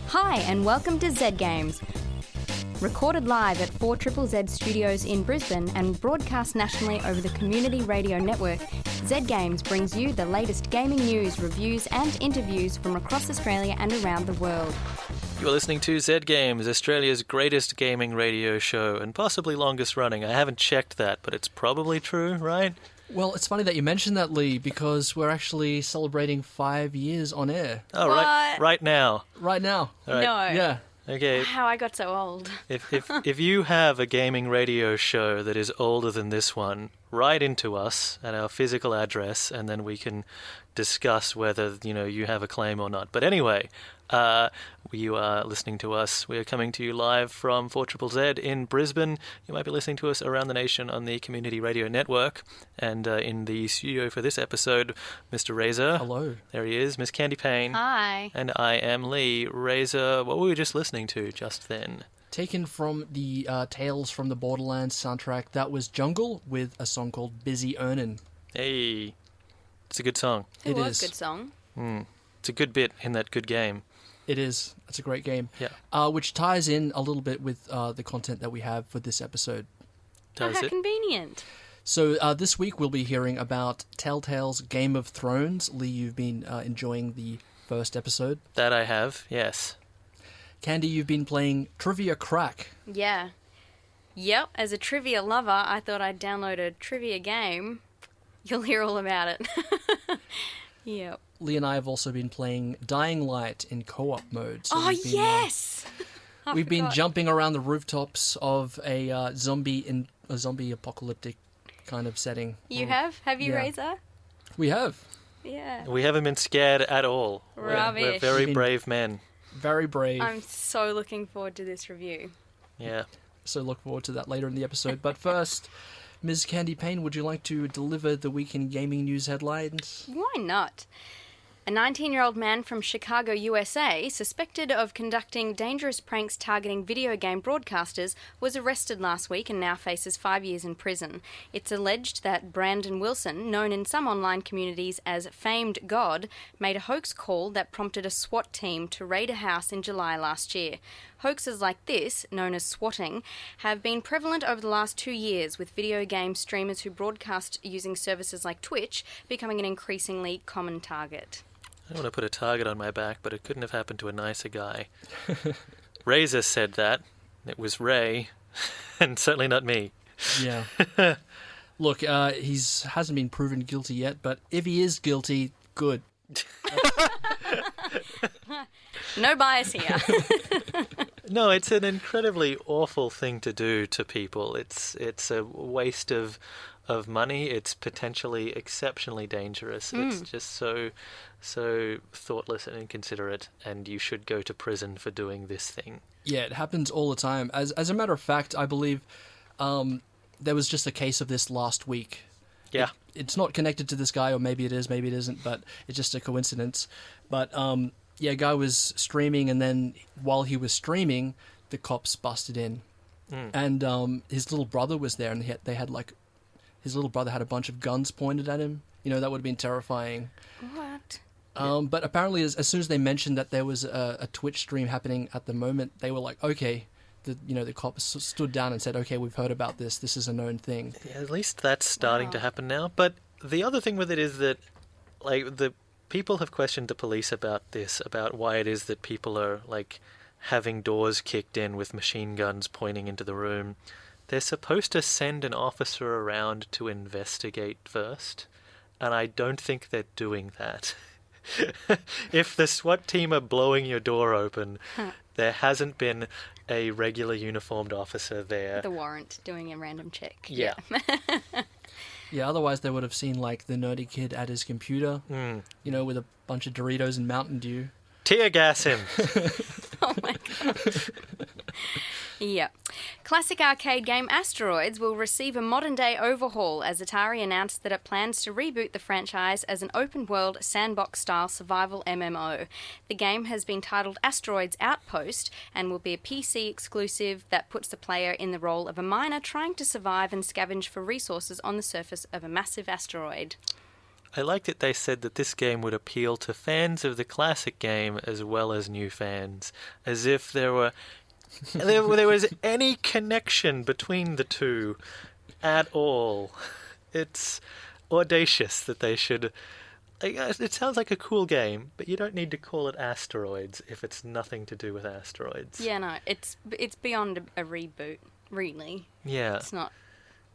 Hi, and welcome to Z Games. Recorded live at 4ZZZ Studios in Brisbane and broadcast nationally over the Community Radio Network, Z Games brings you the latest gaming news, reviews and interviews from across Australia and around the world. You're listening to Z Games, Australia's greatest gaming radio show, and possibly longest running. I haven't checked that, but it's probably true, right? Well, it's funny that you mentioned that, Lee, because we're actually celebrating 5 years on air. Oh, What? right now. Right now. All right. No. Yeah. Okay. Wow, I got so old. If you have a gaming radio show that is older than this one, write into us at our physical address, and then we can discuss whether you have a claim or not. But anyway, you are listening to us. We are coming to you live from 4ZZZ in Brisbane. You might be listening to us around the nation on the Community Radio Network. And in the studio for this episode, Mr. Razor. Hello. There he is, Miss Candi Payne. Hi. And I am Lee. Razor, what were we just listening to just then? Taken from the Tales from the Borderlands soundtrack, that was Jungle with a song called Busy Earnin'. Hey, it's a good song. It was is. a good song. It's a good bit in that good game. It is. It's a great game. Yeah. Which ties in a little bit with the content that we have for this episode. Oh, Does how it? convenient. So this week we'll be hearing about Telltales Game of Thrones. Lee, you've been enjoying the first episode. That I have, yes. Candy, you've been playing Trivia Crack. Yeah. Yep, as a trivia lover, I thought I'd download a trivia game. You'll hear all about it. Yep. Lee and I have also been playing Dying Light in co-op mode. So Oh, we've been, yes! I we've been forgot. jumping around the rooftops of a zombie apocalyptic kind of setting. You have? Have you, Yeah. Razor? We have. Yeah. We haven't been scared at all. We're Rubbish. very Been- brave men. Very brave. I'm so looking forward to this review. Yeah. So look forward to that later in the episode. But first, Ms. Candi Payne, would you like to deliver the weekend gaming news headlines? Why not? A 19-year-old man from Chicago, USA, suspected of conducting dangerous pranks targeting video game broadcasters, was arrested last week and now faces 5 years in prison. It's alleged that Brandon Wilson, known in some online communities as Famed God, made a hoax call that prompted a SWAT team to raid a house in July last year. Hoaxes like this, known as swatting, have been prevalent over the last 2 years, with video game streamers who broadcast using services like Twitch becoming an increasingly common target. I don't want to put a target on my back, but it couldn't have happened to a nicer guy. Razor said that. It was Ray, and certainly not me. Yeah. Look, he hasn't been proven guilty yet, but if he is guilty, good. No bias here. No, it's an incredibly awful thing to do to people. It's a waste of money. It's potentially exceptionally dangerous. It's just so thoughtless and inconsiderate, and you should go to prison for doing this thing. Yeah, it happens all the time. As a matter of fact, I believe there was just a case of this last week. Yeah. It's not connected to this guy, or maybe it is, maybe it isn't, but it's just a coincidence. But yeah, a guy was streaming, and then while he was streaming, the cops busted in. And his little brother was there, and his little brother had a bunch of guns pointed at him. You know, that would have been terrifying. What? But apparently, as soon as they mentioned that there was a Twitch stream happening at the moment, they were like, okay. The cops stood down and said, okay, we've heard about this. This is a known thing. Yeah, at least that's starting to happen now. But the other thing with it is that, like, the people have questioned the police about this, about why it is that people are, like, having doors kicked in with machine guns pointing into the room. They're supposed to send an officer around to investigate first, and I don't think they're doing that. If the SWAT team are blowing your door open, there hasn't been a regular uniformed officer there. The warrant doing a random check. Yeah. Yeah, otherwise they would have seen, like, the nerdy kid at his computer, with a bunch of Doritos and Mountain Dew. Tear gas him! Oh my god. Yeah. Classic arcade game Asteroids will receive a modern-day overhaul as Atari announced that it plans to reboot the franchise as an open-world, sandbox-style survival MMO. The game has been titled Asteroids Outpost and will be a PC exclusive that puts the player in the role of a miner trying to survive and scavenge for resources on the surface of a massive asteroid. I liked that they said that this game would appeal to fans of the classic game as well as new fans, as if there was any connection between the two at all. It's audacious that they should... It sounds like a cool game, but you don't need to call it Asteroids if it's nothing to do with asteroids. Yeah, no, it's beyond a reboot, really. Yeah. It's not...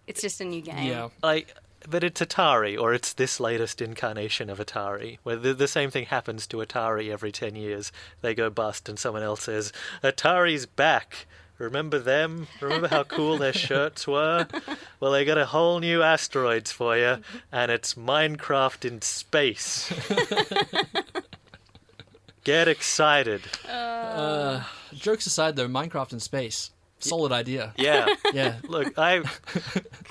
It's just a new game. Yeah. But it's Atari, or it's this latest incarnation of Atari, where the same thing happens to Atari every 10 years. They go bust and someone else says, Atari's back. Remember them? Remember how cool their shirts were? Well, they got a whole new Asteroids for you, and it's Minecraft in space. Get excited. Jokes aside, though, Minecraft in space. Solid idea. Yeah. Yeah. Look, I'm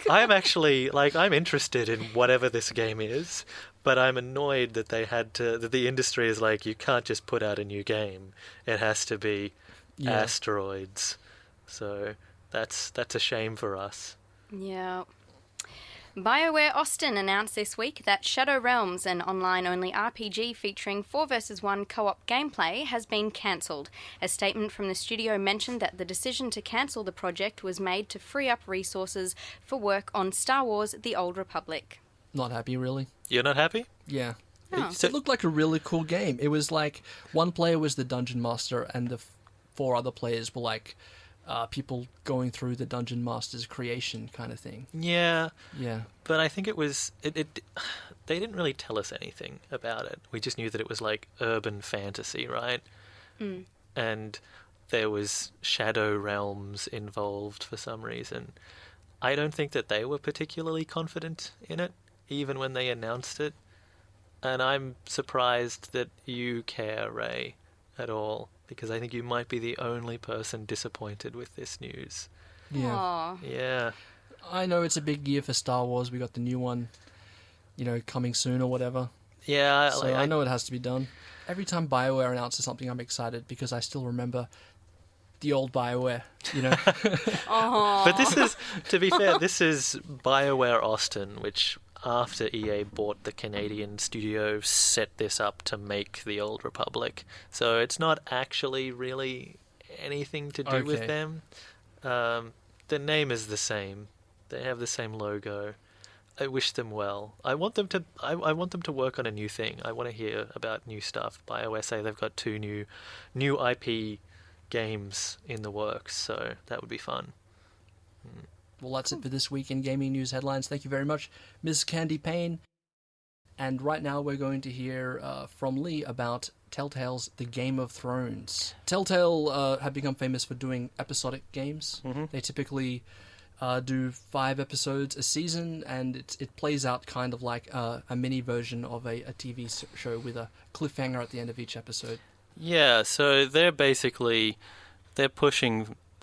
actually, I'm interested in whatever this game is, but I'm annoyed that that the industry is like, you can't just put out a new game. It has to be Asteroids. So that's a shame for us. Yeah. BioWare Austin announced this week that Shadow Realms, an online-only RPG featuring 4 versus 1 co-op gameplay, has been cancelled. A statement from the studio mentioned that the decision to cancel the project was made to free up resources for work on Star Wars: The Old Republic. Not happy, really. You're not happy? Yeah. Oh. It looked like a really cool game. It was like one player was the dungeon master and the 4 other players were like people going through the dungeon master's creation kind of thing. Yeah. Yeah. But I think it was... They didn't really tell us anything about it. We just knew that it was like urban fantasy, right? Mm. And there was Shadow Realms involved for some reason. I don't think that they were particularly confident in it, even when they announced it. And I'm surprised that you care, Ray, at all, because I think you might be the only person disappointed with this news. Yeah. Aw. Yeah. I know it's a big year for Star Wars. We got the new one, coming soon or whatever. Yeah. So I know it has to be done. Every time BioWare announces something, I'm excited because I still remember the old BioWare, Aw. But this is, to be fair, this is BioWare Austin, which after EA bought the Canadian studio, set this up to make the Old Republic. So it's not actually really anything to do with them. The name is the same. They have the same logo. I wish them well. I want them to. I want them to work on a new thing. I want to hear about new stuff. BioWare say they've got 2 new IP games in the works, so that would be fun. Well, that's it for this week in gaming news headlines. Thank you very much, Ms. Candi Payne. And right now we're going to hear from Lee about Telltale's The Game of Thrones. Telltale have become famous for doing episodic games. Mm-hmm. They typically do 5 episodes a season, and it plays out kind of like a mini version of a TV show with a cliffhanger at the end of each episode. Yeah, so they're pushing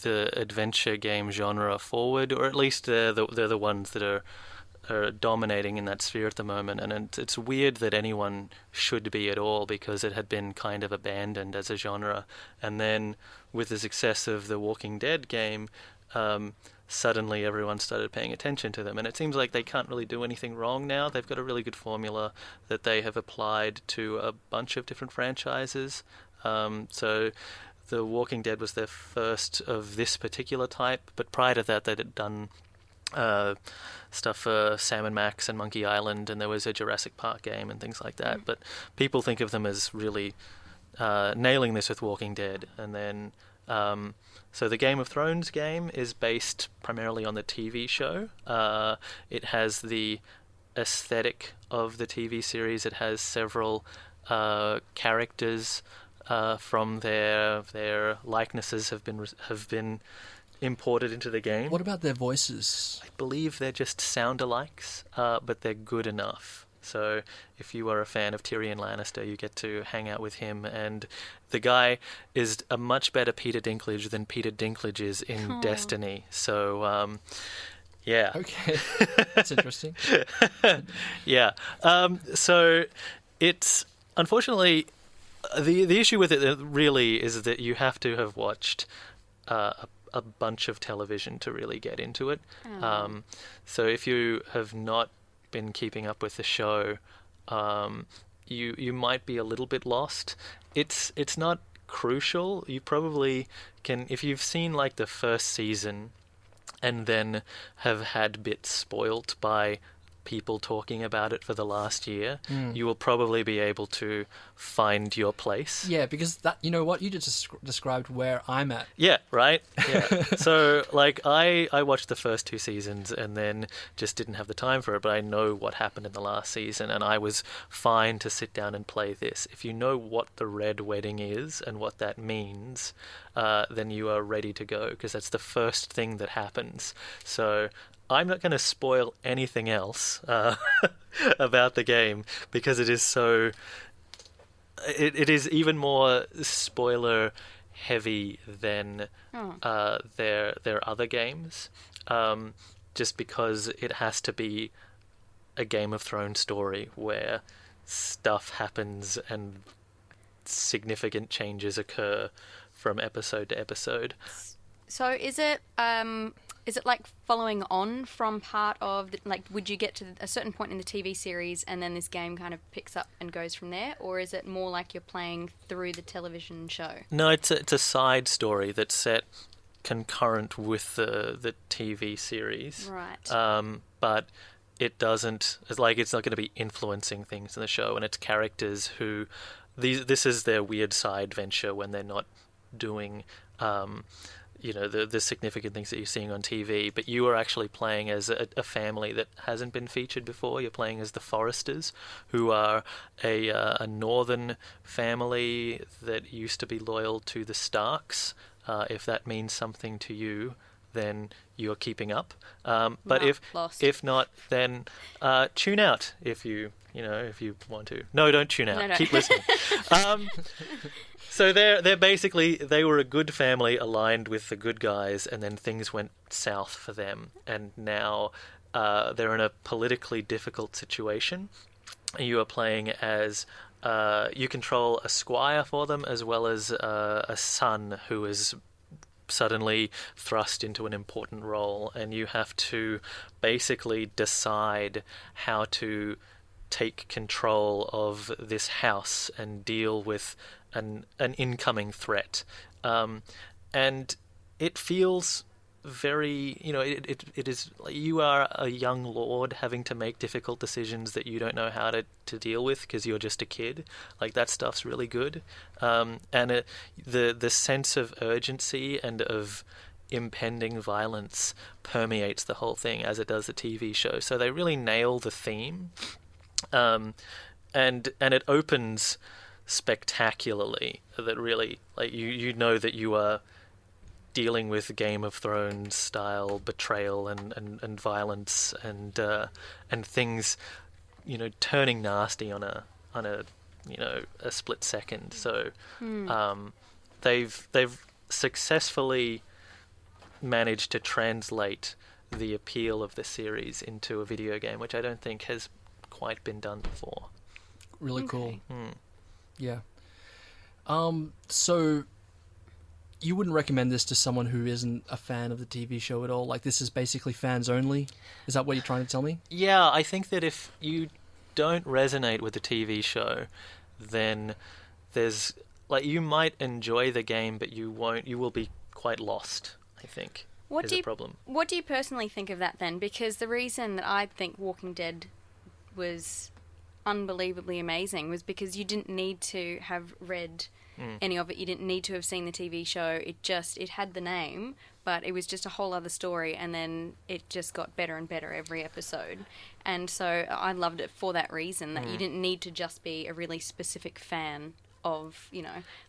the adventure game genre forward, or at least they're the ones that are dominating in that sphere at the moment. And it's weird that anyone should be at all, because it had been kind of abandoned as a genre. And then with the success of the Walking Dead game, suddenly everyone started paying attention to them. And it seems like they can't really do anything wrong now. They've got a really good formula that they have applied to a bunch of different franchises. So The Walking Dead was their first of this particular type, but prior to that they'd done stuff for Sam & Max and Monkey Island, and there was a Jurassic Park game and things like that. But people think of them as really nailing this with Walking Dead. And then so the Game of Thrones game is based primarily on the TV show. It has the aesthetic of the TV series. It has several characters from their likenesses have been imported into the game. What about their voices? I believe they're just sound-alikes, but they're good enough. So if you are a fan of Tyrion Lannister, you get to hang out with him, and the guy is a much better Peter Dinklage than Peter Dinklage is in Destiny. So yeah. Okay, that's interesting. Yeah. So it's unfortunately. The issue with it really is that you have to have watched a bunch of television to really get into it. So if you have not been keeping up with the show, you might be a little bit lost. It's not crucial. You probably can, if you've seen like the first season and then have had bits spoilt by people talking about it for the last year, you will probably be able to find your place. Yeah, because that, you know what, you just described where I'm at. Yeah, right? Yeah. So, like, I watched the first 2 seasons and then just didn't have the time for it, but I know what happened in the last season, and I was fine to sit down and play this. If you know what the Red Wedding is and what that means, then you are ready to go, because that's the first thing that happens. So I'm not going to spoil anything else about the game, because it is so... It is even more spoiler heavy than their other games, just because it has to be a Game of Thrones story where stuff happens and significant changes occur from episode to episode. So is it like following on from part of like, would you get to a certain point in the TV series and then this game kind of picks up and goes from there, or is it more like you're playing through the television show? No, it's a side story that's set concurrent with the TV series. Right. But it doesn't. It's like it's not going to be influencing things in the show, and it's characters who this is their weird side venture when they're not doing. The significant things that you're seeing on TV, but you are actually playing as a family that hasn't been featured before. You're playing as the Forresters, who are a northern family that used to be loyal to the Starks. If that means something to you, then you're keeping up. But if not, then tune out if you want to. No, don't tune out. No. Keep listening. So they're basically, they were a good family aligned with the good guys, and then things went south for them, and now they're in a politically difficult situation. You are playing as you control a squire for them, as well as a son who is suddenly thrust into an important role, and you have to basically decide how to take control of this house and deal with an incoming threat, and it feels very, it is, you are a young lord having to make difficult decisions that you don't know how to deal with because you're just a kid. Like, that stuff's really good, and the sense of urgency and of impending violence permeates the whole thing, as it does the TV show. So they really nail the theme, and it opens spectacularly, that really, like, you know that you are dealing with Game of Thrones style betrayal and violence and things, turning nasty on a split second. So they've successfully managed to translate the appeal of the series into a video game, which I don't think has quite been done before. Really cool. Mm. Yeah. So you wouldn't recommend this to someone who isn't a fan of the TV show at all? Like, this is basically fans only? Is that what you're trying to tell me? Yeah, I think that if you don't resonate with the TV show, then there's, like, you might enjoy the game, but you will be quite lost, I think. Is a problem. What do you personally think of that then? Because the reason that I think Walking Dead was unbelievably amazing was because you didn't need to have read any of it. You didn't need to have seen the TV show. It had the name, but it was just a whole other story, and then it just got better and better every episode. And so I loved it for that reason, that you didn't need to just be a really specific fan of,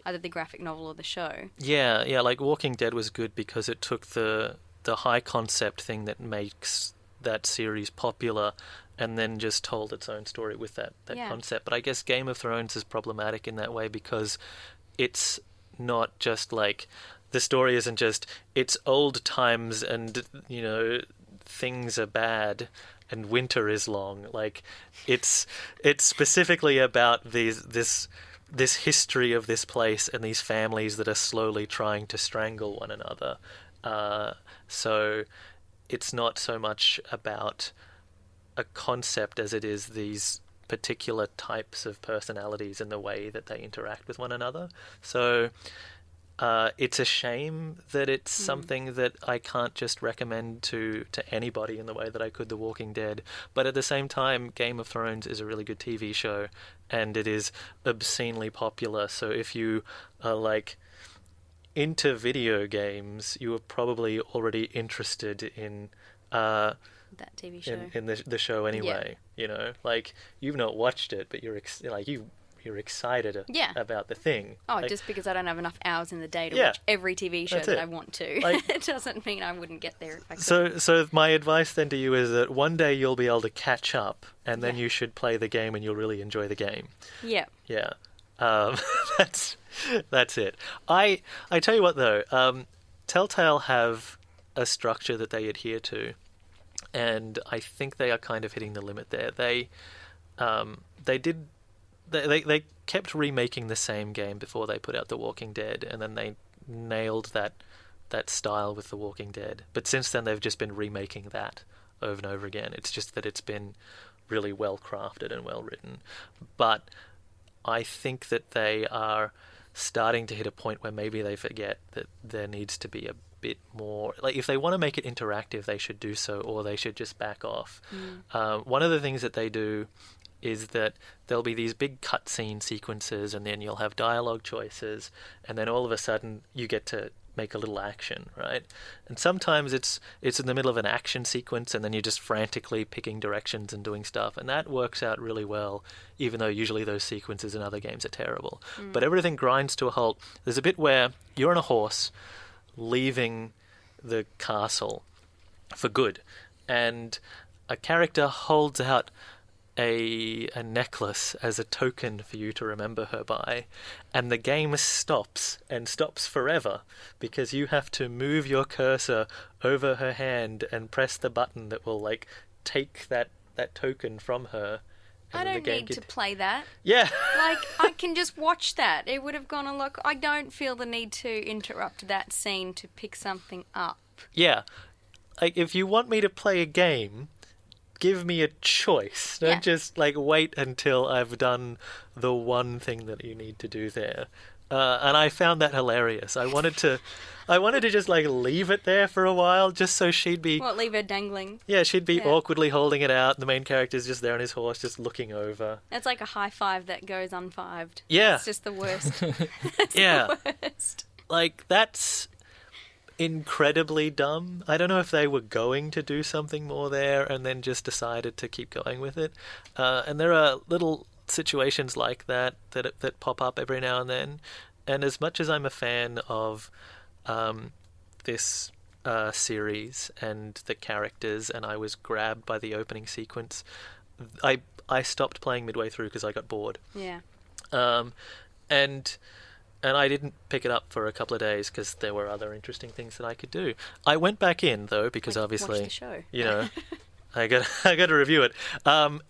either the graphic novel or the show. Yeah, like Walking Dead was good because it took the high concept thing that makes that series popular and then just told its own story with that concept. But I guess Game of Thrones is problematic in that way because it's not just like, the story isn't just, it's old times and, things are bad and winter is long. Like, it's specifically about this history of this place and these families that are slowly trying to strangle one another. So it's not so much about a concept as it is these particular types of personalities and the way that they interact with one another. So it's a shame that it's something that I can't just recommend to anybody in the way that I could The Walking Dead. But at the same time, Game of Thrones is a really good TV show, and it is obscenely popular. So if you are like into video games, you are probably already interested in that TV show. in the show anyway. You know, like you've not watched it, but you're excited about the thing. Oh, like, just because I don't have enough hours in the day to watch every TV show that I want to. Like, it doesn't mean I wouldn't get there if I could. So my advice then to you is that one day you'll be able to catch up, and then you should play the game, and you'll really enjoy the game. Yeah. Yeah. That's it. I tell you what though, Telltale have a structure that they adhere to, and I think they are kind of hitting the limit there. They kept remaking the same game before they put out The Walking Dead, and then they nailed that style with The Walking Dead. But since then, they've just been remaking that over and over again. It's just that it's been really well crafted and well written. But I think that they are starting to hit a point where maybe they forget that there needs to be a bit more, like if they want to make it interactive, they should do so, or they should just back off. One of the things that they do is that there'll be these big cutscene sequences, and then you'll have dialogue choices, and then all of a sudden you get to make a little action, right? And sometimes it's in the middle of an action sequence, and then you're just frantically picking directions and doing stuff, and that works out really well, even though usually those sequences in other games are terrible. But everything grinds to a halt. There's a bit where you're on a horse leaving the castle for good, and a character holds out a necklace as a token for you to remember her by, and the game stops forever because you have to move your cursor over her hand and press the button that will like take that token from her. I don't need to play that. Yeah. Like, I can just watch that. It would have gone a lot. I don't feel the need to interrupt that scene to pick something up. Yeah. Like, if you want me to play a game, give me a choice. Don't just, like, wait until I've done the one thing that you need to do there. And I found that hilarious. I wanted to just, like, leave it there for a while, just so she'd be... What, leave her dangling? Yeah, she'd be awkwardly holding it out, and the main character's just there on his horse, just looking over. It's like a high five that goes unfived. Yeah. It's just the worst. Yeah. The worst. Like, that's incredibly dumb. I don't know if they were going to do something more there and then just decided to keep going with it. And there are little situations like that pop up every now and then. And as much as I'm a fan of this series and the characters, and I was grabbed by the opening sequence, I stopped playing midway through because I got bored. Yeah. And I didn't pick it up for a couple of days because there were other interesting things that I could do. I went back in though because obviously, watch the show. You know, I got to review it, and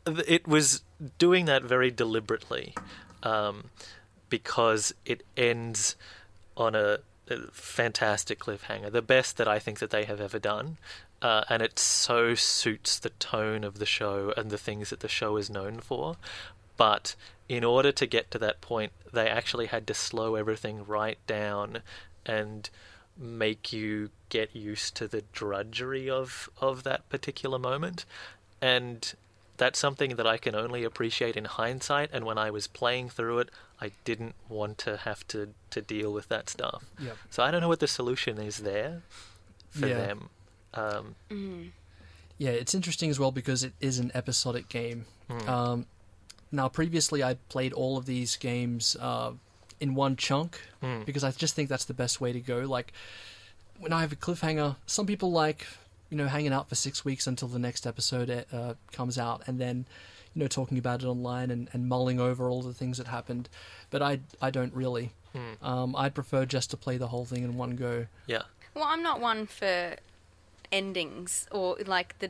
it was doing that very deliberately, because it ends on a fantastic cliffhanger, the best that I think that they have ever done. And it so suits the tone of the show and the things that the show is known for. But in order to get to that point, they actually had to slow everything right down and make you get used to the drudgery of that particular moment. And that's something that I can only appreciate in hindsight. And when I was playing through it, I didn't want to have to deal with that stuff. Yep. So I don't know what the solution is there for them. Yeah, it's interesting as well because it is an episodic game. Now, previously, I played all of these games in one chunk because I just think that's the best way to go. Like, when I have a cliffhanger, some people like, hanging out for 6 weeks until the next episode comes out and then, talking about it online and mulling over all the things that happened. But I don't really. I'd prefer just to play the whole thing in one go. Yeah. Well, I'm not one for endings or like the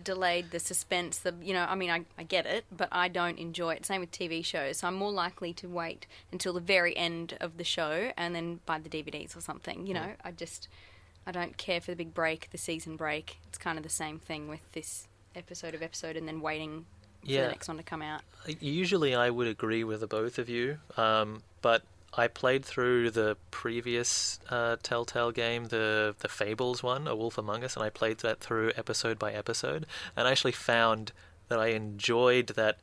suspense, I get it, but I don't enjoy it. Same with TV shows. So I'm more likely to wait until the very end of the show and then buy the DVDs or something. I don't care for the big break, the season break. It's kind of the same thing with this episode and then waiting for the next one to come out. Usually I would agree with the both of you, but I played through the previous Telltale game, the Fables one, A Wolf Among Us, and I played that through episode by episode, and I actually found that I enjoyed that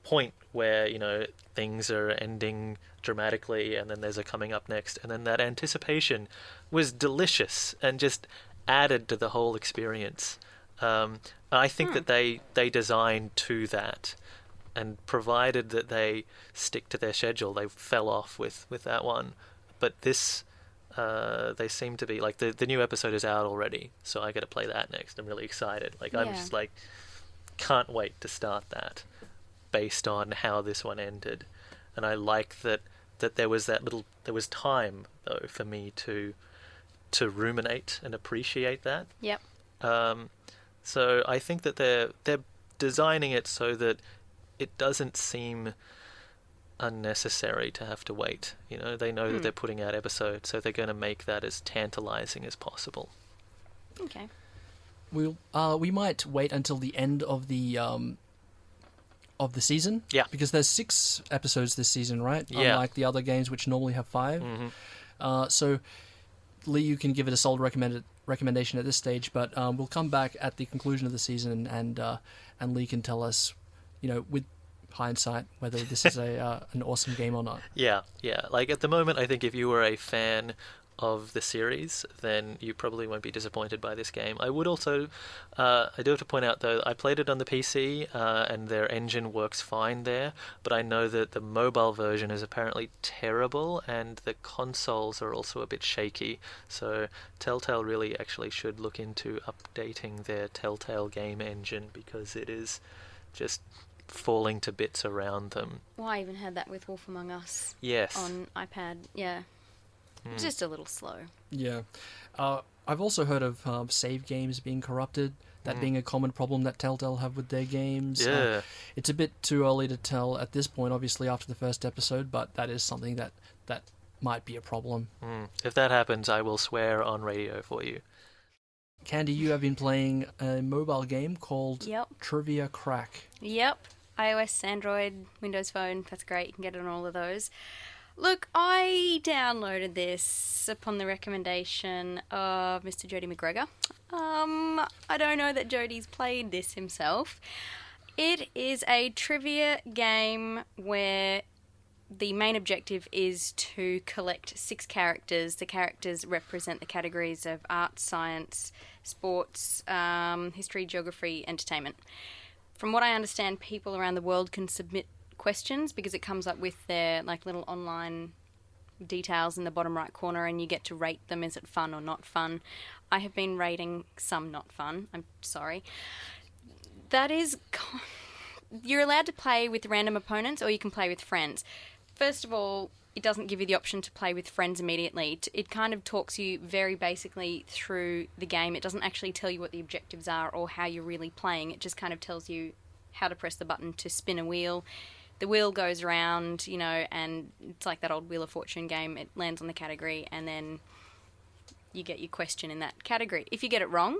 point where, you know, things are ending dramatically and then there's a coming up next, and then that anticipation was delicious and just added to the whole experience. I think that they designed to that, and provided that they stick to their schedule, they fell off with that one. But this, they seem to be, like, the new episode is out already, so I got to play that next. I'm really excited. Like, I'm just like, can't wait to start that, based on how this one ended. And I like that there was time, though, for me to ruminate and appreciate that. Yep. So I think that they're designing it so that it doesn't seem unnecessary to have to wait. You know, they know that they're putting out episodes, so they're going to make that as tantalizing as possible. Okay. We might wait until the end of the season. Yeah. Because there's 6 episodes this season, right? Yeah. Unlike the other games, which normally have 5. Mm-hmm. So, Lee, you can give it a solid recommendation at this stage, but we'll come back at the conclusion of the season, and Lee can tell us, you know, with hindsight, whether this is an awesome game or not. Yeah. Like, at the moment, I think if you were a fan of the series, then you probably won't be disappointed by this game. I would also, I do have to point out, though, I played it on the PC, and their engine works fine there, but I know that the mobile version is apparently terrible, and the consoles are also a bit shaky, so Telltale really actually should look into updating their Telltale game engine, because it is just falling to bits around them. Well, I even had that with Wolf Among Us. Yes. On iPad, yeah. Just a little slow. Yeah. I've also heard of save games being corrupted, that being a common problem that Telltale have with their games. Yeah. It's a bit too early to tell at this point, obviously, after the first episode, but that is something that might be a problem. If that happens, I will swear on radio for you. Candy, you have been playing a mobile game called Trivia Crack. Yep. iOS, Android, Windows Phone. That's great. You can get it on all of those. Look, I downloaded this upon the recommendation of Mr. Jody McGregor. I don't know that Jody's played this himself. It is a trivia game where the main objective is to collect 6 characters. The characters represent the categories of art, science, sports, history, geography, entertainment. From what I understand, people around the world can submit questions because it comes up with their like little online details in the bottom right corner, and you get to rate them. Is it fun or not fun? I have been rating some not fun. I'm sorry. That is, you're allowed to play with random opponents, or you can play with friends. First of all, it doesn't give you the option to play with friends immediately. It kind of talks you very basically through the game. It doesn't actually tell you what the objectives are or how you're really playing. It just kind of tells you how to press the button to spin a wheel. The wheel goes around, you know, and it's like that old Wheel of Fortune game. It lands on the category, and then you get your question in that category. If you get it wrong,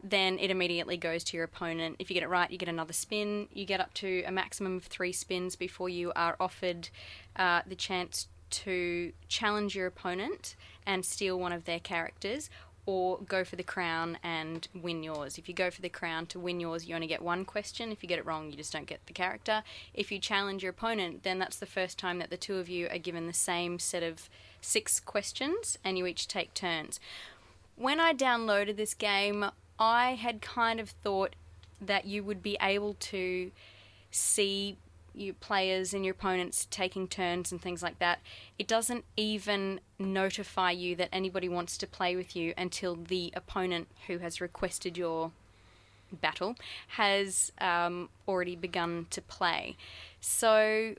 then it immediately goes to your opponent. If you get it right, you get another spin. You get up to a maximum of 3 spins before you are offered the chance to challenge your opponent and steal one of their characters, or go for the crown and win yours. If you go for the crown to win yours, you only get 1 question. If you get it wrong, you just don't get the character. If you challenge your opponent, then that's the first time that the two of you are given the same set of 6 questions, and you each take turns. When I downloaded this game, I had kind of thought that you would be able to see your players and your opponents taking turns and things like that. It doesn't even notify you that anybody wants to play with you until the opponent who has requested your battle has already begun to play. So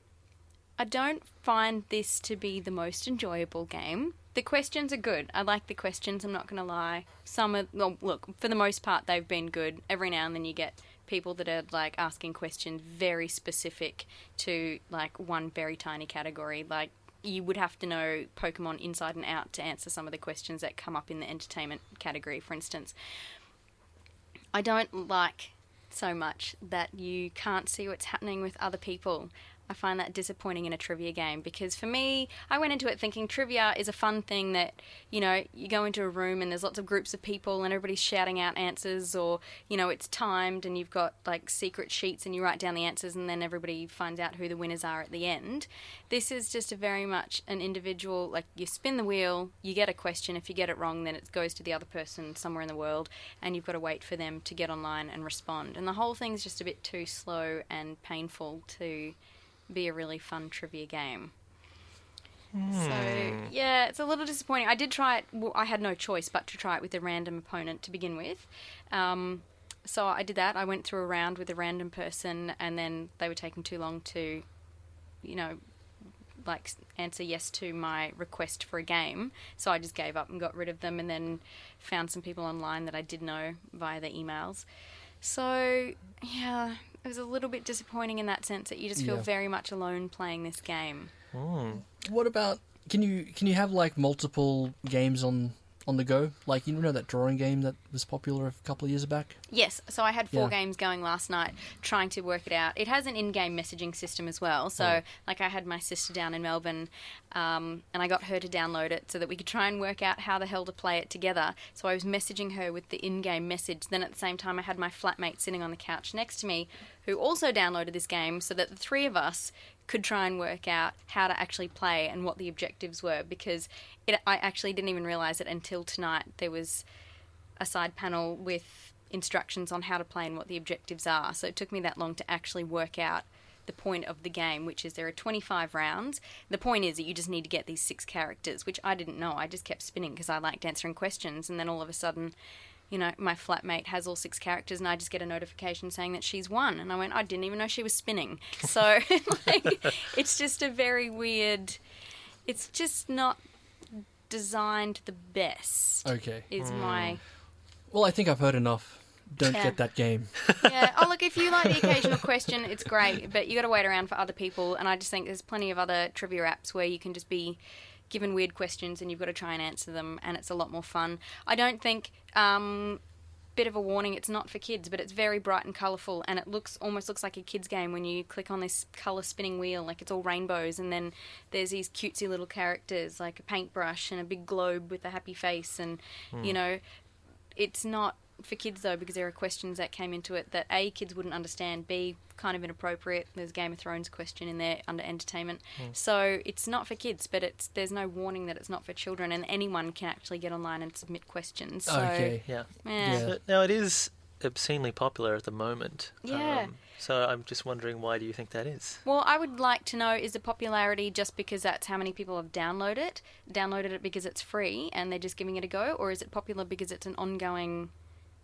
I don't find this to be the most enjoyable game. The questions are good. I like the questions, I'm not going to lie. Some are, well, look, for the most part they've been good. Every now and then you get people that are like asking questions very specific to like one very tiny category. Like, you would have to know Pokemon inside and out to answer some of the questions that come up in the entertainment category, for instance. I don't like so much that you can't see what's happening with other people. I find that disappointing in a trivia game because for me, I went into it thinking trivia is a fun thing that, you go into a room and there's lots of groups of people and everybody's shouting out answers, or, it's timed and you've got like secret sheets and you write down the answers and then everybody finds out who the winners are at the end. This is just a very much an individual, like you spin the wheel, you get a question. If you get it wrong, then it goes to the other person somewhere in the world and you've got to wait for them to get online and respond. And the whole thing's just a bit too slow and painful to be a really fun trivia game. So, yeah, it's a little disappointing. I did try it. Well, I had no choice but to try it with a random opponent to begin with. So I did that. I went through a round with a random person, and then they were taking too long to, answer yes to my request for a game. So I just gave up and got rid of them, and then found some people online that I did know via their emails. So, yeah, it was a little bit disappointing in that sense that you just feel very much alone playing this game. What about, can you have like multiple games on the go? Like, that drawing game that was popular a couple of years back? Yes, so I had 4 games going last night trying to work it out. It has an in-game messaging system as well. So, I had my sister down in Melbourne and I got her to download it so that we could try and work out how the hell to play it together. So I was messaging her with the in-game message. Then at the same time, I had my flatmate sitting on the couch next to me who also downloaded this game so that the 3 of us could try and work out how to actually play and what the objectives were, because I actually didn't even realise it until tonight. There was a side panel with instructions on how to play and what the objectives are. So it took me that long to actually work out the point of the game, which is there are 25 rounds. The point is that you just need to get these 6 characters, which I didn't know. I just kept spinning because I liked answering questions, and then all of a sudden, my flatmate has all 6 characters and I just get a notification saying that she's won. And I went, I didn't even know she was spinning. So, it's just a very weird... It's just not designed the best. Okay. Is my... Well, I think I've heard enough. Don't get that game. Yeah. Oh, look, if you like the occasional question, it's great. But you got to wait around for other people. And I just think there's plenty of other trivia apps where you can just be given weird questions and you've got to try and answer them, and it's a lot more fun. I don't think, bit of a warning, it's not for kids, but it's very bright and colourful, and it almost looks like a kid's game when you click on this colour spinning wheel, like it's all rainbows, and then there's these cutesy little characters like a paintbrush and a big globe with a happy face, and it's not for kids though, because there are questions that came into it that A, kids wouldn't understand, B, kind of inappropriate. There's a Game of Thrones question in there under entertainment. So it's not for kids, but there's no warning that it's not for children, and anyone can actually get online and submit questions. So, okay. Yeah. Yeah. Now, it is obscenely popular at the moment. Yeah. So I'm just wondering, why do you think that is? Well, I would like to know, is the popularity just because that's how many people have downloaded it because it's free and they're just giving it a go, or is it popular because it's an ongoing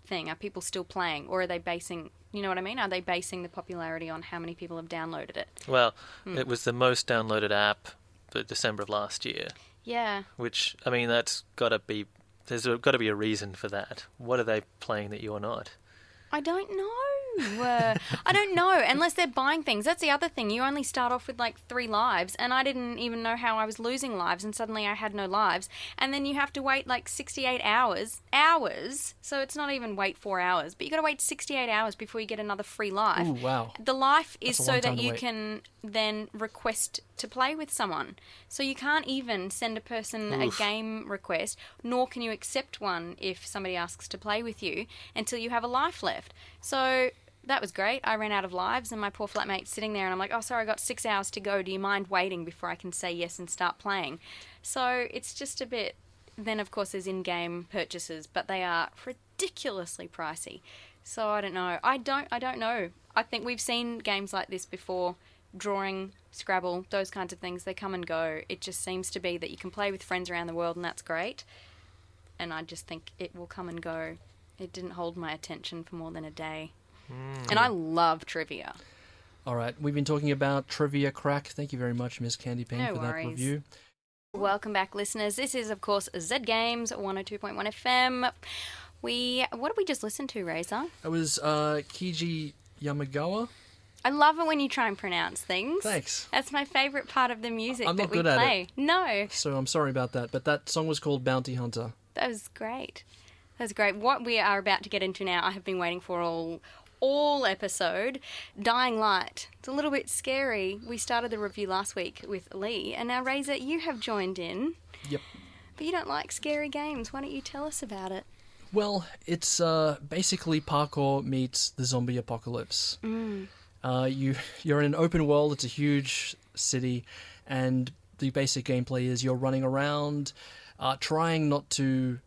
thing? Are people still playing, or are they basing, you know what I mean? Are they basing the popularity on how many people have downloaded it? Well, it was the most downloaded app for December of last year. Yeah. Which, I mean, there's got to be a reason for that. What are they playing that you're not? I don't know. I don't know, unless they're buying things. That's the other thing. You only start off with like 3 lives, and I didn't even know how I was losing lives, and suddenly I had no lives. And then you have to wait like 68 hours. So it's not even wait 4 hours, but you got to wait 68 hours before you get another free life. Ooh, wow. The life is That's a long so time that to you wait. can then request to play with someone. So you can't even send a person a game request, nor can you accept one if somebody asks to play with you until you have a life left. So that was great. I ran out of lives, and my poor flatmate's sitting there, and I'm like, oh, sorry, I got 6 hours to go. Do you mind waiting before I can say yes and start playing? So it's just a bit... Then, of course, there's in-game purchases, but they are ridiculously pricey. So I don't know. I don't know. I think we've seen games like this before. Drawing, Scrabble, those kinds of things, they come and go. It just seems to be that you can play with friends around the world, and that's great. And I just think it will come and go. It didn't hold my attention for more than a day. And I love trivia. All right, we've been talking about Trivia Crack. Thank you very much, Miss Candi Payne, No for worries. that review. Welcome back, listeners. This is, of course, Z Games 102.1 FM. What did we just listen to, Razor? It was Keiji Yamagawa. I love it when you try and pronounce things. Thanks. That's my favourite part of the music I'm that not we good at play. it. No, So I'm sorry about that, but that song was called Bounty Hunter. that was great. That's great. What we are about to get into now, I have been waiting for all all episode, Dying Light. It's a little bit scary. We started the review last week with Lee, and now, Razor, you have joined in. Yep. But you don't like scary games. Why don't you tell us about it? Well, it's basically parkour meets the zombie apocalypse. You're in an open world. It's a huge city, and the basic gameplay is you're running around, trying not to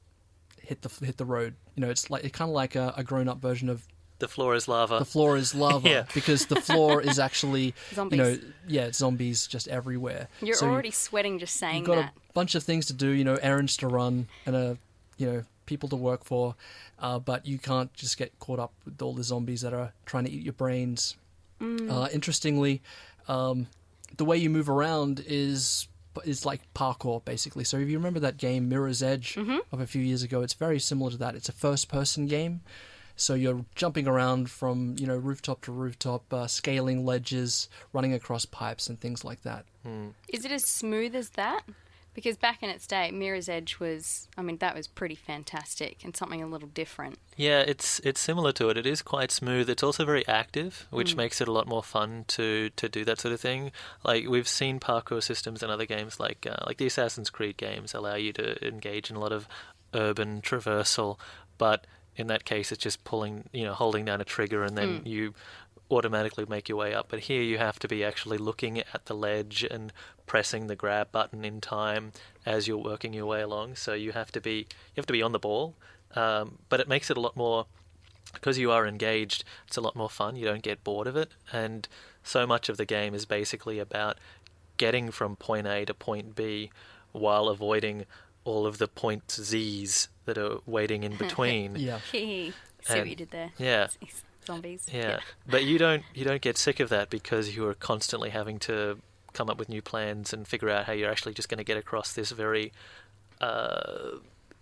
hit the road. You know, it's kind of like a grown-up version of The floor is lava. the floor is lava. Yeah. Because the floor is actually Zombies. it's zombies just everywhere. You're So already sweating just saying you've got that. a bunch of things to do. Errands to run and people to work for, but you can't just get caught up with all the zombies that are trying to eat your brains. Interestingly, the way you move around is like parkour, basically. So if you remember that game Mirror's Edge of a few years ago, it's very similar to that. It's a first-person game. So you're jumping around from, rooftop to rooftop, scaling ledges, running across pipes and things like that. Is it as smooth as that? Because back in its day, Mirror's Edge that was pretty fantastic and something a little different. Yeah, it's similar to it. It is quite smooth. It's also very active, which makes it a lot more fun to do that sort of thing. Like, we've seen parkour systems in other games, like the Assassin's Creed games allow you to engage in a lot of urban traversal, but in that case, it's just holding down a trigger and then you automatically make your way up. But here you have to be actually looking at the ledge and pressing the grab button in time as you're working your way along. So you have to be on the ball. But it makes it a lot more, because you are engaged, it's a lot more fun. You don't get bored of it. And so much of the game is basically about getting from point A to point B while avoiding all of the point Z's that are waiting in between. Yeah. See what you did there. Yeah. Zombies. Yeah. But you don't get sick of that because you are constantly having to come up with new plans and figure out how you're actually just going to get across this very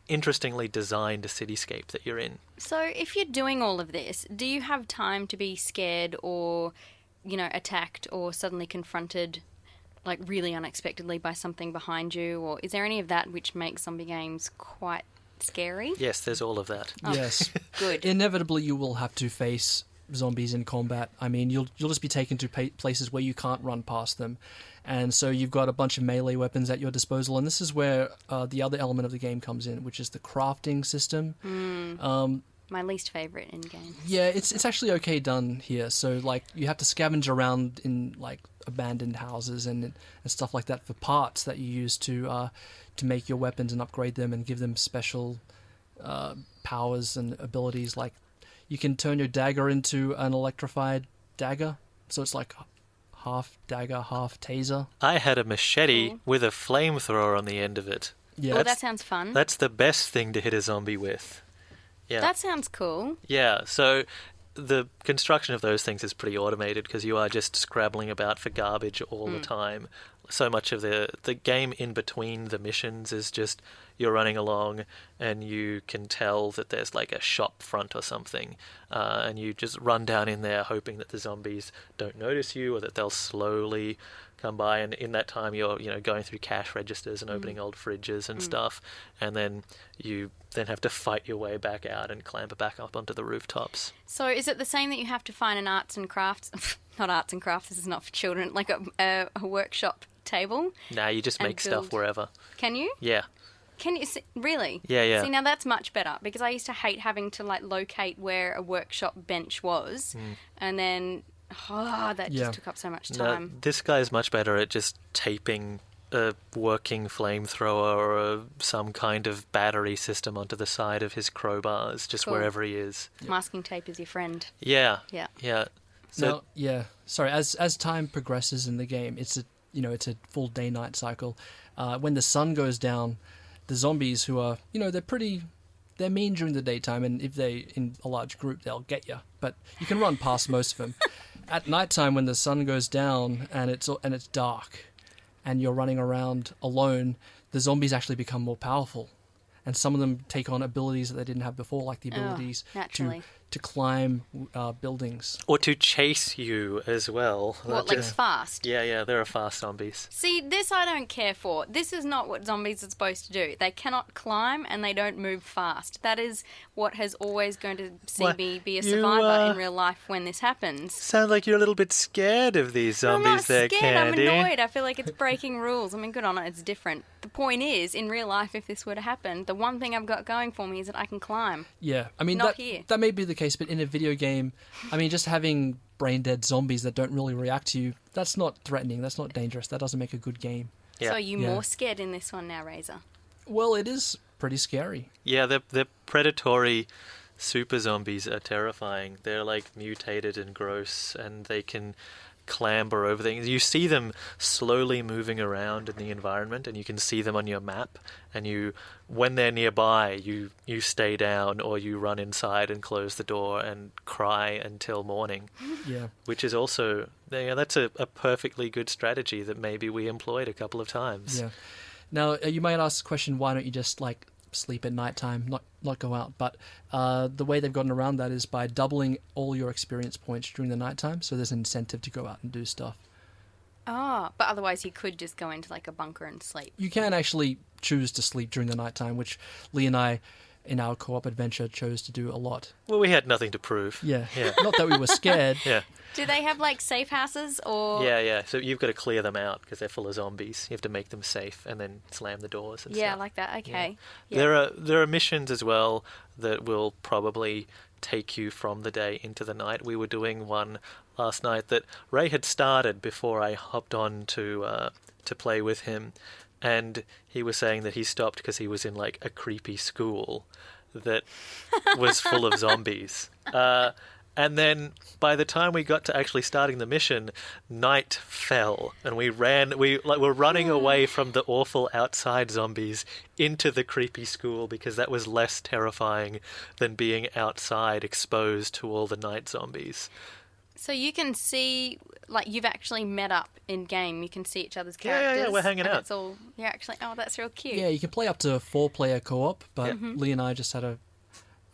interestingly designed cityscape that you're in. So if you're doing all of this, do you have time to be scared or, attacked or suddenly confronted, like really unexpectedly by something behind you? Or is there any of that which makes zombie games quite scary? Yes, there's all of that. Oh, Yes. good. Inevitably, you will have to face zombies in combat. I mean, you'll just be taken to places where you can't run past them. And so you've got a bunch of melee weapons at your disposal. And this is where the other element of the game comes in, which is the crafting system. My least favourite in games. Yeah, it's actually okay done here. So, you have to scavenge around in, abandoned houses and stuff like that for parts that you use to make your weapons and upgrade them and give them special powers and abilities. Like, you can turn your dagger into an electrified dagger. So it's like half dagger, half taser. I had a machete with a flamethrower on the end of it. Yeah. That sounds fun. That's the best thing to hit a zombie with. Yeah. That sounds cool. Yeah, so the construction of those things is pretty automated because you are just scrabbling about for garbage all the time. So much of the game in between the missions is just you're running along and you can tell that there's like a shop front or something, and you just run down in there hoping that the zombies don't notice you or that they'll slowly come by, and in that time you're going through cash registers and opening old fridges and stuff, and then you have to fight your way back out and clamber back up onto the rooftops. So is it the same that you have to find an arts and crafts, not arts and crafts, this is not for children, like a workshop table? Nah, you just And make stuff build. wherever. Can you? Yeah. Can you really? Yeah. See, now that's much better because I used to hate having to locate where a workshop bench was, and then that just took up so much time. No, this guy's much better at just taping a working flamethrower or some kind of battery system onto the side of his crowbars, just Cool. wherever he is. Masking tape is your friend. Yeah. Yeah. Yeah. So Sorry. As time progresses in the game, it's a full day-night cycle. When the sun goes down, the zombies who are they're mean during the daytime, and if they in a large group, they'll get you. But you can run past most of them. At nighttime, when the sun goes down and it's dark, and you're running around alone, the zombies actually become more powerful, and some of them take on abilities that they didn't have before, like the abilities naturally. to climb buildings. Or to chase you as well. What, like fast? Yeah, there are fast zombies. See, this I don't care for. This is not what zombies are supposed to do. They cannot climb and they don't move fast. That is what has always going to see me be a survivor in real life when this happens. Sound like you're a little bit scared of these zombies there, Candy. I'm annoyed. I feel like it's breaking rules. I mean, good on it, it's different. The point is, in real life, if this were to happen, the one thing I've got going for me is that I can climb. Yeah, I mean, here. That may be the case, but in a video game, I mean, just having brain-dead zombies that don't really react to you, that's not threatening, that's not dangerous, that doesn't make a good game. Yeah. So are you more scared in this one now, Razor? Well, it is pretty scary. Yeah, the predatory super zombies are terrifying. They're like mutated and gross, and they can clamber over things. You see them slowly moving around in the environment, and you can see them on your map, and when they're nearby, you stay down or you run inside and close the door and cry until morning. Yeah. Which is also, that's a perfectly good strategy that maybe we employed a couple of times. Yeah. Now, you might ask the question, why don't you just like sleep at nighttime, not go out? But the way they've gotten around that is by doubling all your experience points during the nighttime, so there's an incentive to go out and do stuff. Oh, but otherwise you could just go into like a bunker and sleep. You can actually choose to sleep during the nighttime, which Lee and I, in our co-op adventure, chose to do a lot. Well, we had nothing to prove. Yeah. Not that we were scared. Yeah. Do they have like safe houses or? Yeah. So you've got to clear them out because they're full of zombies. You have to make them safe and then slam the doors and stuff. Yeah, like that. Okay. Yeah. There are missions as well that will probably take you from the day into the night. We were doing one last night that Ray had started before I hopped on to play with him, and he was saying that he stopped because he was in like a creepy school that was full of zombies. And then by the time we got to actually starting the mission, night fell, and we were running away from the awful outside zombies into the creepy school because that was less terrifying than being outside exposed to all the night zombies. So you can see, like, you've actually met up in game. You can see each other's characters. Yeah, we're hanging out. It's all, you're actually, oh, that's real cute. Yeah, you can play up to 4-player co-op, but Lee and I just had a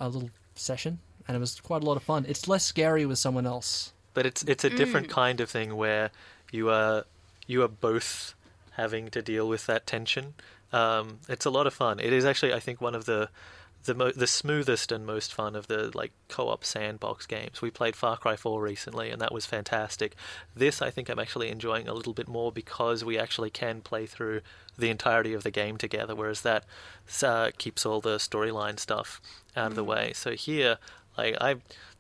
little session, and it was quite a lot of fun. It's less scary with someone else. But it's a different kind of thing where you are both having to deal with that tension. It's a lot of fun. It is actually, I think, one of the smoothest and most fun of the like co-op sandbox games. We played Far Cry 4 recently, and that was fantastic. This, I think, I'm actually enjoying a little bit more because we actually can play through the entirety of the game together, whereas that keeps all the storyline stuff out of the way. So here, like, I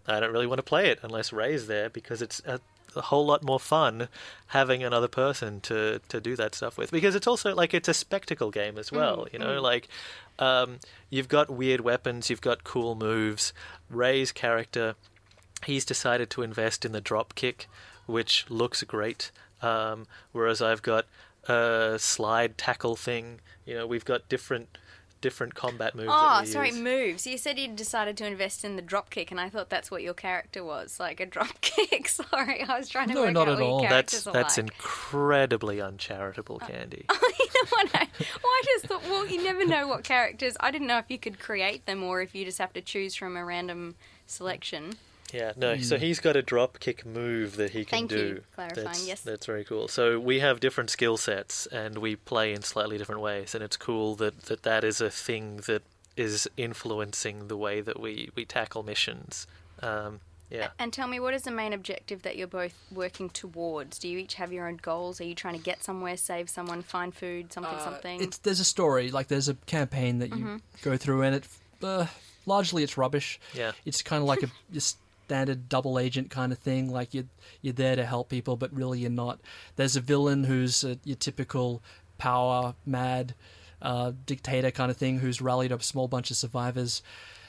don't really want to play it unless Ray's there, because it's a whole lot more fun having another person to do that stuff with, because it's also like it's a spectacle game as well. Like you've got weird weapons, you've got cool moves. Ray's character, he's decided to invest in the drop kick, which looks great, whereas I've got a slide tackle thing. We've got different combat moves. Moves. You said you decided to invest in the drop kick, and I thought that's what your character was, like a drop kick. Sorry, I was trying to work out what your characters are like. That's incredibly uncharitable, Candy. You know what? I just thought, well, you never know what characters. I didn't know if you could create them or if you just have to choose from a random selection. Yeah, no, so he's got a drop kick move that he can do. Thank you for clarifying, yes. That's very cool. So we have different skill sets, and we play in slightly different ways, and it's cool that is a thing that is influencing the way that we tackle missions. Yeah. And tell me, what is the main objective that you're both working towards? Do you each have your own goals? Are you trying to get somewhere, save someone, find food, something? There's a story, like there's a campaign that you go through, and largely it's rubbish. Yeah. It's kind of like a standard double agent kind of thing, like you're there to help people, but really you're not. There's a villain who's your typical power mad dictator kind of thing, who's rallied up a small bunch of survivors,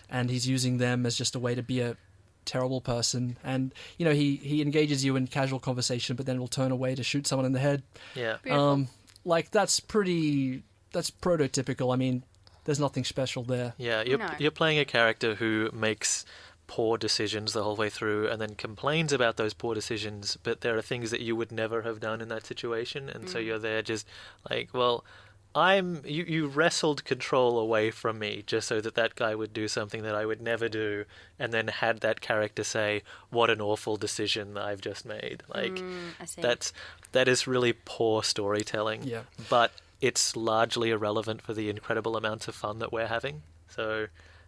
and he's using them as just a way to be a terrible person. And he engages you in casual conversation, but then will turn away to shoot someone in the head. Yeah. Like that's prototypical. I mean, there's nothing special there. Yeah, you're playing a character who makes poor decisions the whole way through and then complains about those poor decisions, but there are things that you would never have done in that situation, and so you're there just like, well, You wrestled control away from me just so that guy would do something that I would never do, and then had that character say, "What an awful decision I've just made." Like, I see. that is really poor storytelling. Yeah. But it's largely irrelevant for the incredible amounts of fun that we're having. So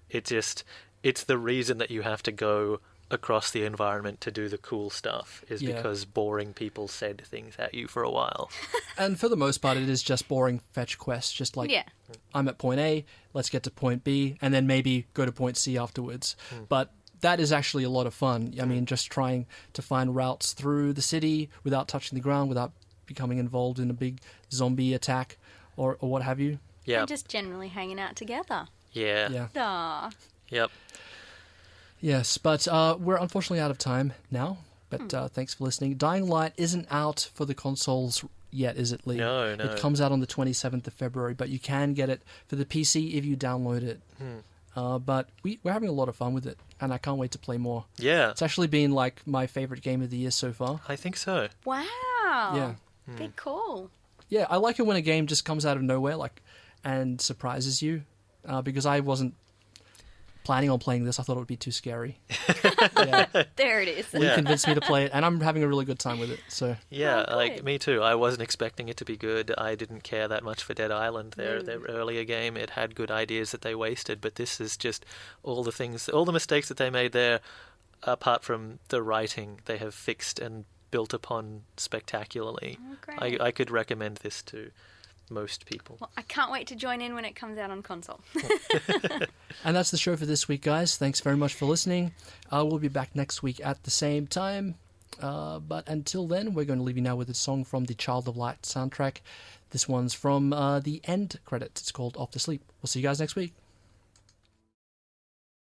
it's the reason that you have to go across the environment to do the cool stuff is because boring people said things at you for a while. And for the most part, it is just boring fetch quests. Just like, I'm at point A, let's get to point B, and then maybe go to point C afterwards. But that is actually a lot of fun. I mean, just trying to find routes through the city without touching the ground, without becoming involved in a big zombie attack or what have you. Yeah. And just generally hanging out together. Yeah. Aww. Yep. Yes, but we're unfortunately out of time now. But thanks for listening. Dying Light isn't out for the consoles yet, is it, Lee? No. It comes out on the 27th of February, but you can get it for the PC if you download it. But we're having a lot of fun with it, and I can't wait to play more. Yeah. It's actually been like my favorite game of the year so far. I think so. Wow. Yeah. Big call. Yeah, I like it when a game just comes out of nowhere and surprises you, because I wasn't planning on playing this. I thought it would be too scary. There it is. Lee convinced me to play it, and I'm having a really good time with it. So Yeah, Oh, like good. me too. I wasn't expecting it to be good. I didn't care that much for Dead Island. Their earlier game, it had good ideas that they wasted, but this is just all the mistakes that they made there, apart from the writing, they have fixed and built upon spectacularly. Oh, great. I could recommend this to most people. Well, I can't wait to join in when it comes out on console. And that's the show for this week, guys. Thanks very much for listening. We'll be back next week at the same time. But until then, we're going to leave you now with a song from the Child of Light soundtrack. This one's from the end credits. It's called Off to Sleep. We'll see you guys next week.